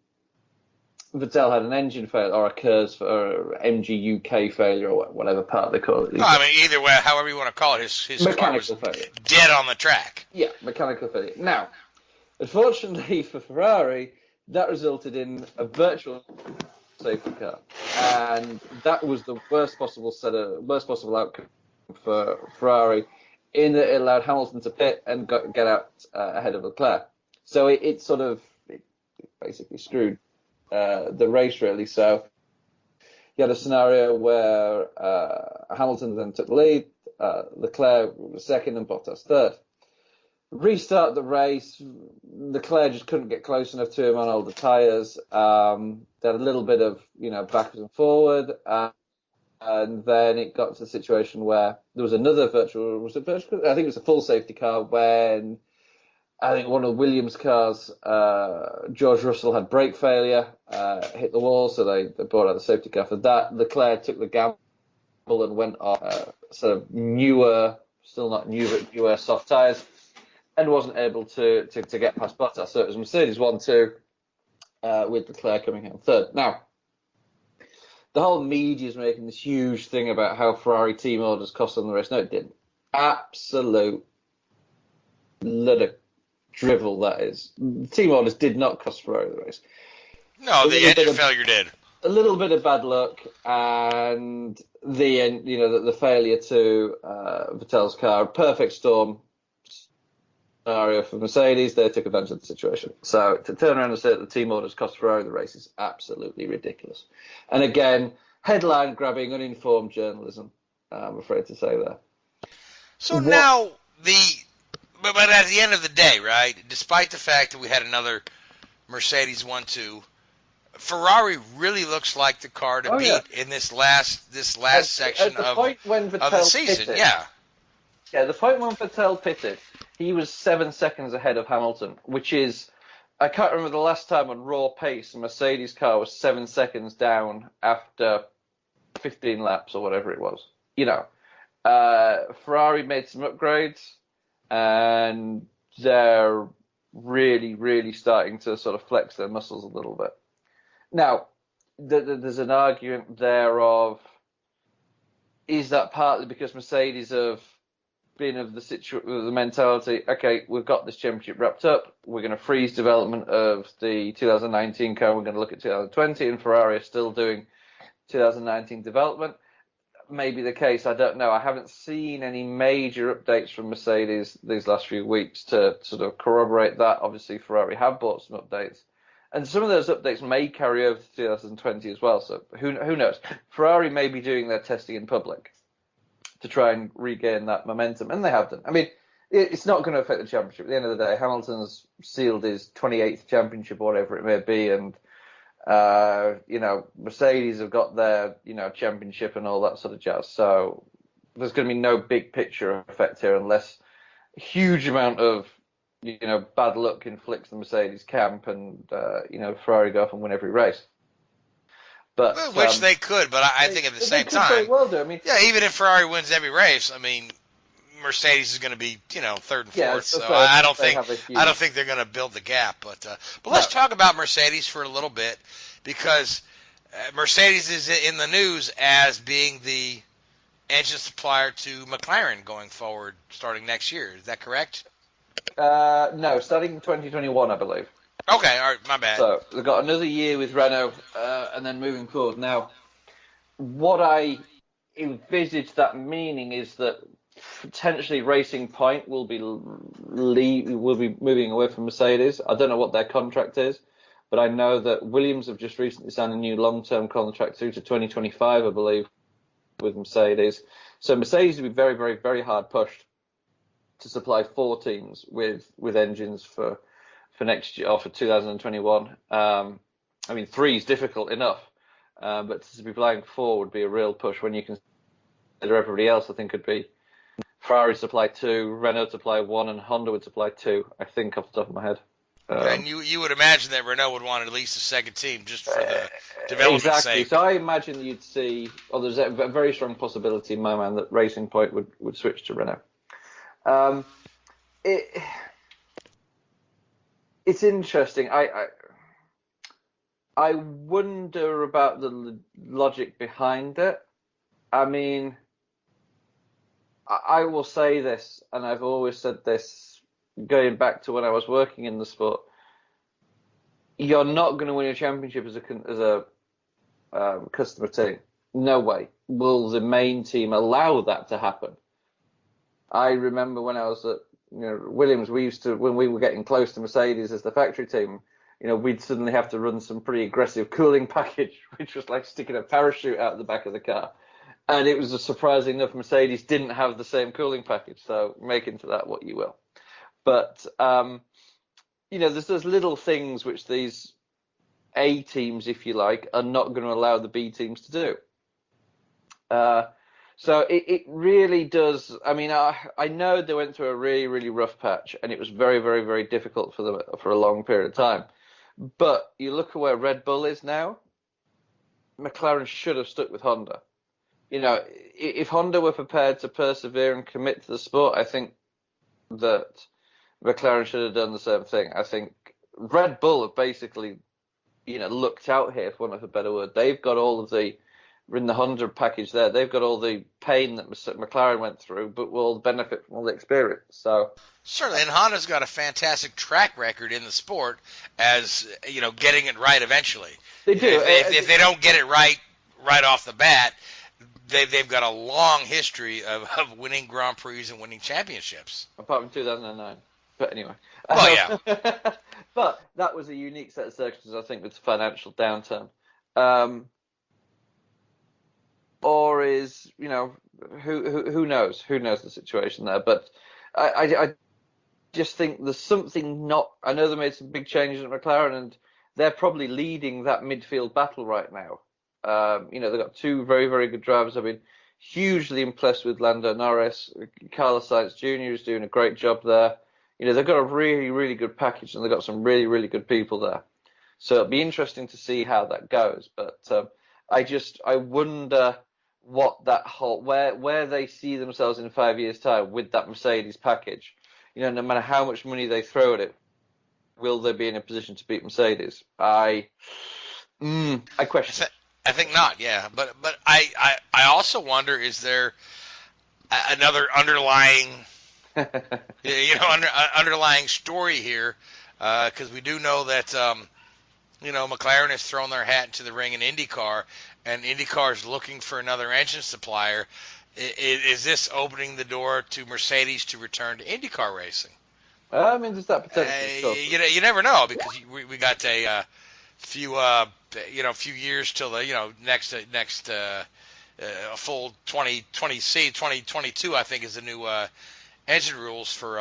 had an engine failure or a KERS or MG UK failure or whatever part they call it. No, I mean, either way, however you want to call it, his mechanical car was failure. Dead on the track. Yeah, mechanical failure. Now, unfortunately for Ferrari, that resulted in a virtual safety car, and that was the worst possible outcome for Ferrari, in that it allowed Hamilton to pit and get out ahead of Leclerc. So it basically screwed the race, really. So you had a scenario where Hamilton then took the lead, Leclerc was second, and Bottas third. Restart the race, Leclerc just couldn't get close enough to him on all the tyres. They had a little bit of, backwards and forward. And then it got to the situation where there was another virtual? I think it was a full safety car when I think one of the Williams cars, George Russell, had brake failure, hit the wall, so they brought out the safety car for that. Leclerc took the gamble and went on sort of newer, still not new, but newer soft tyres, and wasn't able to get past Bottas. So it was Mercedes 1-2 with Leclerc coming in third. Now, the whole media is making this huge thing about how Ferrari team orders cost them the race. No, it didn't. Absolute lot of drivel, that is. The team orders did not cost Ferrari the race. No, the engine failure did. A little bit of bad luck, and the failure to Vettel's car. A perfect storm scenario for Mercedes. They took advantage of the situation. So to turn around and say that the team orders cost Ferrari the race is absolutely ridiculous. And again, headline grabbing, uninformed journalism, I'm afraid to say there. So now but at the end of the day, right, despite the fact that we had another Mercedes 1-2, Ferrari really looks like the car to beat in this last section of the season. Pitted, yeah, the point when Vettel pitted, he was 7 seconds ahead of Hamilton, which is, I can't remember the last time on raw pace a Mercedes car was 7 seconds down after 15 laps or whatever it was. Ferrari made some upgrades, and they're really, really starting to sort of flex their muscles a little bit. Now, there's an argument there of, is that partly because Mercedes have been of the mentality, okay, we've got this championship wrapped up, we're going to freeze development of the 2019 car, we're going to look at 2020, and Ferrari are still doing 2019 development. Maybe the case, I don't know. I haven't seen any major updates from Mercedes these last few weeks to sort of corroborate that. Obviously, Ferrari have bought some updates, and some of those updates may carry over to 2020 as well, so who knows? Ferrari may be doing their testing in public to try and regain that momentum, and they have done. I mean, it's not going to affect the championship. At the end of the day, Hamilton's sealed his 28th championship, whatever it may be, and Mercedes have got their championship and all that sort of jazz. So there's going to be no big picture effect here unless a huge amount of bad luck inflicts the Mercedes camp, and Ferrari go off and win every race. But which they could, but I think at the same time, very well do. I mean, yeah, even if Ferrari wins every race, I mean, Mercedes is going to be third and fourth. So I don't think they're going to build the gap. But let's talk about Mercedes for a little bit, because Mercedes is in the news as being the engine supplier to McLaren going forward starting next year. Is that correct? No, starting in 2021, I believe. Okay, all right, my bad. So they've got another year with Renault, and then moving forward. Now, what I envisage that meaning is that potentially Racing Point will be moving away from Mercedes. I don't know what their contract is, but I know that Williams have just recently signed a new long-term contract through to 2025, I believe, with Mercedes. So Mercedes will be very, very, very hard pushed to supply 4 teams with engines for next year or for 2021. I mean, 3 is difficult enough, but to be flying 4 would be a real push when you consider everybody else. I think could be Ferrari supply 2, Renault supply 1, and Honda would supply 2. I think off the top of my head. And you would imagine that Renault would want at least a second team just for the development exactly. sake. So I imagine you'd see, there's a very strong possibility in my mind that Racing Point would switch to Renault. It's interesting. I wonder about the logic behind it. I mean, I will say this, and I've always said this going back to when I was working in the sport. You're not going to win a championship as a customer team. No way. Will the main team allow that to happen? I remember when I was at Williams, we used to, when we were getting close to Mercedes as the factory team, we'd suddenly have to run some pretty aggressive cooling package, which was like sticking a parachute out the back of the car. And it was surprising enough, Mercedes didn't have the same cooling package. So make into that what you will. But, there's those little things which these A teams, if you like, are not going to allow the B teams to do. So it really does. I mean, I know they went through a really, really rough patch, and it was very, very, very difficult for them for a long period of time. But you look at where Red Bull is now, McLaren should have stuck with Honda. If Honda were prepared to persevere and commit to the sport, I think that McLaren should have done the same thing. I think Red Bull have basically, looked out here, for want of a better word. They've got all of the, in the Honda package there, they've got all the pain that McLaren went through, but will benefit from all the experience. So certainly, and Honda's got a fantastic track record in the sport as, getting it right eventually. They do. If they don't get it right off the bat, they've got a long history of winning Grand Prix and winning championships. Apart from 2009. But anyway. Well, yeah. But that was a unique set of circumstances, I think, with the financial downturn. Or is, who knows? Who knows the situation there? But I just think there's something not. I know they made some big changes at McLaren, and they're probably leading that midfield battle right now. They've got 2 very, very good drivers. I've been hugely impressed with Lando Norris. Carlos Sainz Jr. is doing a great job there. They've got a really, really good package, and they've got some really, really good people there. So it'll be interesting to see how that goes. But I wonder what that whole where they see themselves in 5 years' time with that Mercedes package. No matter how much money they throw at it, will they be in a position to beat Mercedes? I question. I think not. Yeah, but I also wonder, is there another underlying underlying story here? Because we do know that McLaren has thrown their hat into the ring in Indycar, and IndyCar is looking for another engine supplier. Is this opening the door to Mercedes to return to IndyCar racing? I mean, there's that potential. You never know, because we got a few years till the next a full 2022 I think is the new engine rules for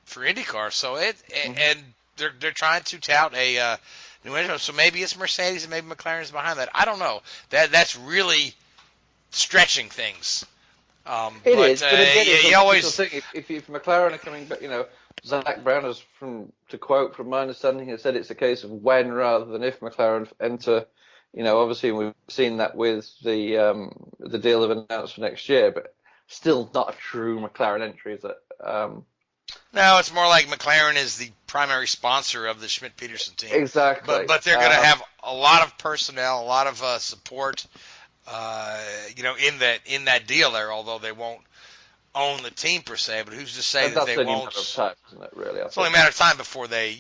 IndyCar. So and they're trying to tout a new engine. So maybe it's Mercedes and maybe McLaren's behind that. I don't know. That's really stretching things. It is. But again, you always think if McLaren are coming back, Zach Brown has, to quote from my understanding, has said it's a case of when rather than if McLaren enter. Obviously we've seen that with the deal they've announced for next year, but still not a true McLaren entry, is it? No, it's more like McLaren is the primary sponsor of the Schmidt-Peterson team. Exactly. But they're going to have a lot of personnel, a lot of support, in that deal there, although they won't own the team per se, but who's to say that they won't? That's only a matter of time, isn't it, really? It's only a matter of time before they,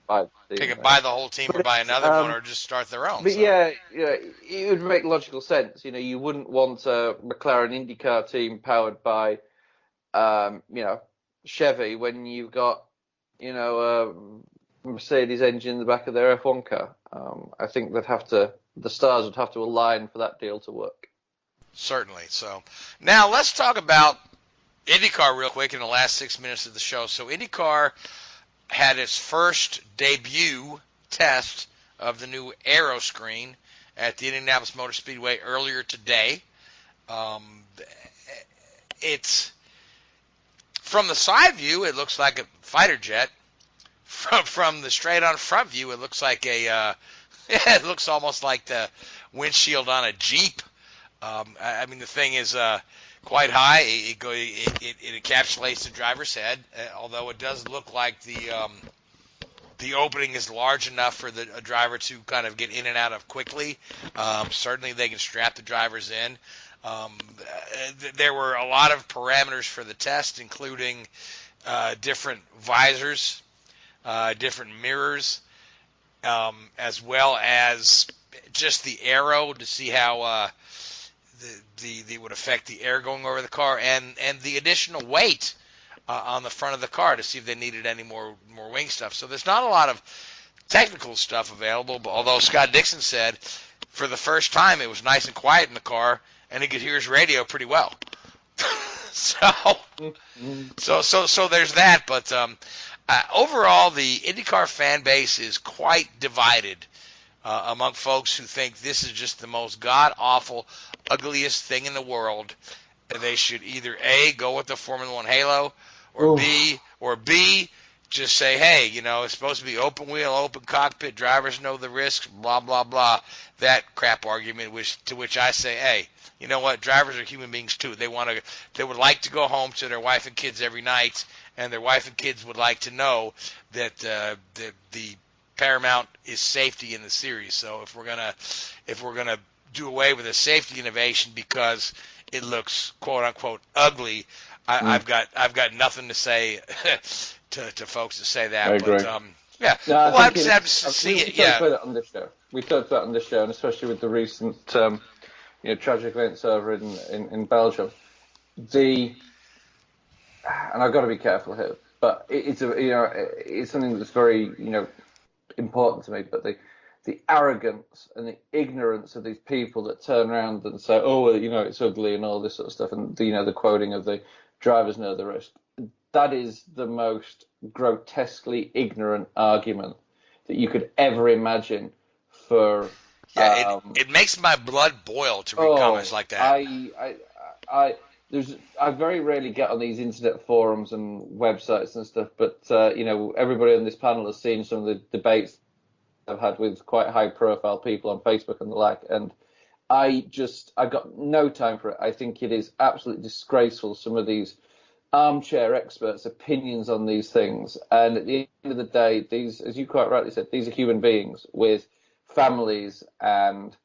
buy the whole team or buy another one or just start their own. But yeah, it would make logical sense. You wouldn't want a McLaren IndyCar team powered by, Chevy when you've got, a Mercedes engine in the back of their F1 car. I think the stars would have to align for that deal to work. Certainly. So now let's talk about IndyCar real quick in the last 6 minutes of the show. So IndyCar had its first debut test of the new Aeroscreen at the Indianapolis Motor Speedway earlier today. It's from the side view, it looks like a fighter jet. From the straight-on front view, it looks like it looks almost like the windshield on a Jeep. The thing is quite high. It encapsulates the driver's head, although it does look like the opening is large enough for a driver to kind of get in and out of quickly. Certainly they can strap the drivers in. There were a lot of parameters for the test, including different visors, different mirrors, as well as just the aero to see how the would affect the air going over the car, and the additional weight on the front of the car to see if they needed any more wing stuff. So there's not a lot of technical stuff available, but although Scott Dixon said for the first time it was nice and quiet in the car and he could hear his radio pretty well. So there's that, but overall the IndyCar fan base is quite divided among folks who think this is just the most god-awful, ugliest thing in the world. They should either A, go with the Formula One halo, or B, just say, hey, it's supposed to be open wheel, open cockpit, drivers know the risks, blah, blah, blah. That crap argument, to which I say, hey, you know what? Drivers are human beings too. They would like to go home to their wife and kids every night, and their wife and kids would like to know that the paramount is safety in the series. So if we're gonna do away with a safety innovation because it looks quote unquote ugly, I've got nothing to say to folks to say that. I agree. But we'll have to see it. Yeah, we talked about it on this show, and especially with the recent tragic events over in Belgium. And I've got to be careful here, but it's something that's very important to me. But the arrogance and the ignorance of these people that turn around and say, it's ugly and all this sort of stuff, and the quoting of the drivers know the risk. That is the most grotesquely ignorant argument that you could ever imagine for. Yeah, it makes my blood boil to read comments like that. I very rarely get on these internet forums and websites and stuff, but everybody on this panel has seen some of the debates I've had with quite high-profile people on Facebook and the like, and I got no time for it. I think it is absolutely disgraceful, some of these armchair experts' opinions on these things. And at the end of the day, these, as you quite rightly said, these are human beings with families and,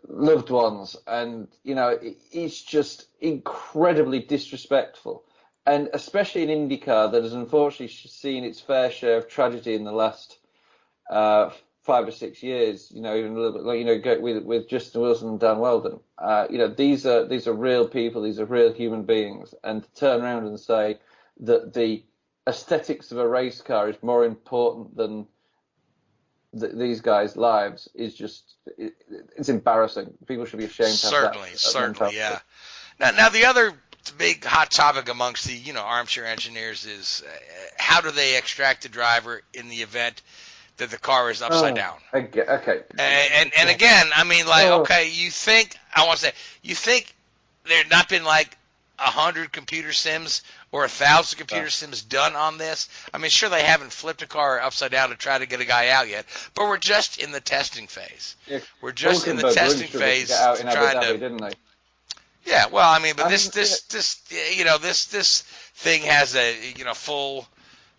loved ones. And, it's just incredibly disrespectful. And especially in IndyCar, that has unfortunately seen its fair share of tragedy in the last 5 or 6 years. Even a little bit like with Justin Wilson and Dan Weldon. These are real people. These are real human beings. And to turn around and say that the aesthetics of a race car is more important than these guys' lives is it's embarrassing. People should be ashamed to have that. Certainly, yeah. Now the other big hot topic amongst the armchair engineers is how do they extract the driver in the event that the car is upside down? Okay. And again, you think there have not been 100 computer sims or 1,000 computer sims done on this? I mean, sure, they haven't flipped a car upside down to try to get a guy out yet, but we're just in the testing phase. Yeah. We're just in the testing phase trying to. Didn't they? Yeah, well, but this thing has a full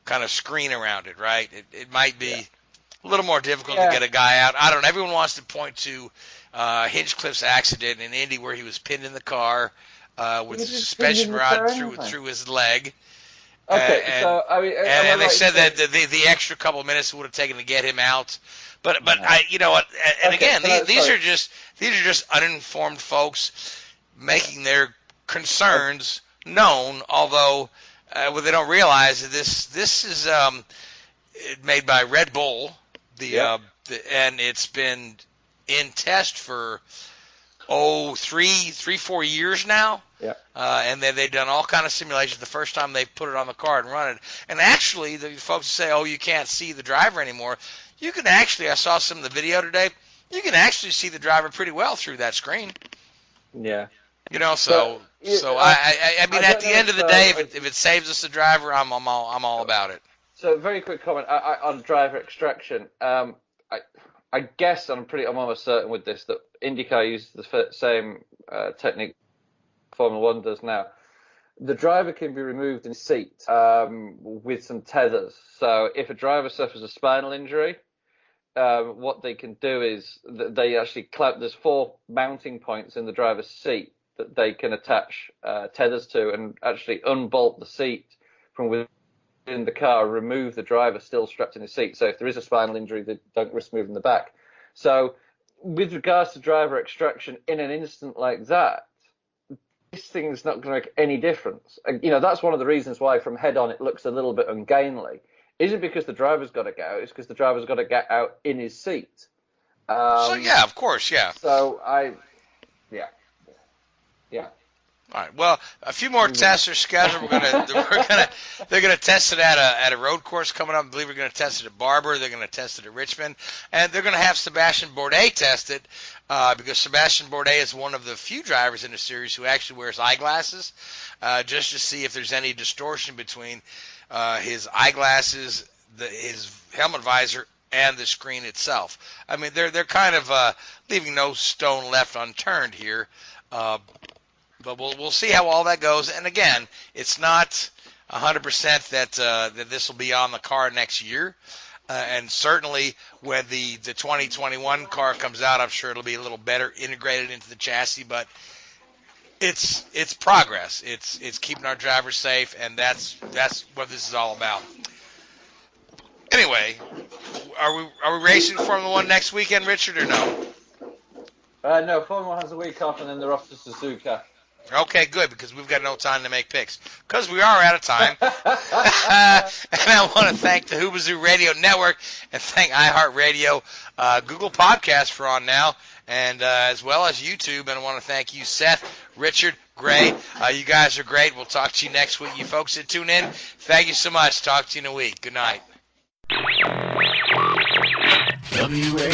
kind of screen around it, right? It might be a a little more difficult to get a guy out. I don't know. Everyone wants to point to Hinchcliffe's accident in Indy where he was pinned in the car with the suspension rod through his leg. Okay, and they said that the extra couple of minutes would have taken to get him out. But you know what? And again, these are just uninformed folks making their concerns known. Although what they don't realize is this is made by Red Bull, and it's been in test for 4 years now. Yeah. And they've done all kind of simulations. The first time they put it on the car and run it, and actually the folks say, "Oh, you can't see the driver anymore." You can actually. I saw some of the video today. You can actually see the driver pretty well through that screen. Yeah. You know, I mean, at the end of the day, if it saves us the driver, I'm all about it. So, very quick comment on driver extraction. I guess I'm almost certain with this that IndyCar uses the same technique Formula 1 does now. The driver can be removed in seat with some tethers. So if a driver suffers a spinal injury, what they can do is that they actually clamp. There's 4 mounting points in the driver's seat that they can attach tethers to and actually unbolt the seat from within the car, remove the driver still strapped in his seat. So if there is a spinal injury, they don't risk moving the back. So with regards to driver extraction in an instant like that, this thing's not going to make any difference. You know, that's one of the reasons why from head on it looks a little bit ungainly. Isn't because the driver's got to get out, it's because the driver's got to get out in his seat. So yeah, of course, yeah. So yeah. All right. Well, a few more tests are scheduled. They're gonna test it at a road course coming up. I believe we're gonna test it at Barber. They're gonna test it at Richmond, and they're gonna have Sebastian Bourdais test it because Sebastian Bourdais is one of the few drivers in the series who actually wears eyeglasses, just to see if there's any distortion between his eyeglasses, his helmet visor, and the screen itself. I mean, they're kind of leaving no stone left unturned here. But we'll see how all that goes. And again, it's not 100% that this will be on the car next year. And certainly when the 2021 car comes out, I'm sure it'll be a little better integrated into the chassis. But it's progress. It's keeping our drivers safe, and that's what this is all about. Anyway, are we racing Formula 1 next weekend, Richard, or no? No, Formula 1 has a week off, and then they're off to Suzuka. Okay, good, because we've got no time to make picks. Because we are out of time. And I want to thank the Hoobazoo Radio Network and thank iHeartRadio, Google Podcasts for on now, and as well as YouTube. And I want to thank you, Seth, Richard, Gray. You guys are great. We'll talk to you next week. You folks that tune in, thank you so much. Talk to you in a week. Good night. WHOOBAZOO,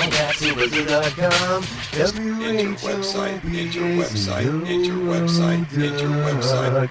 that's Hoobazoo.com. Enter website, enter website, enter website, enter website.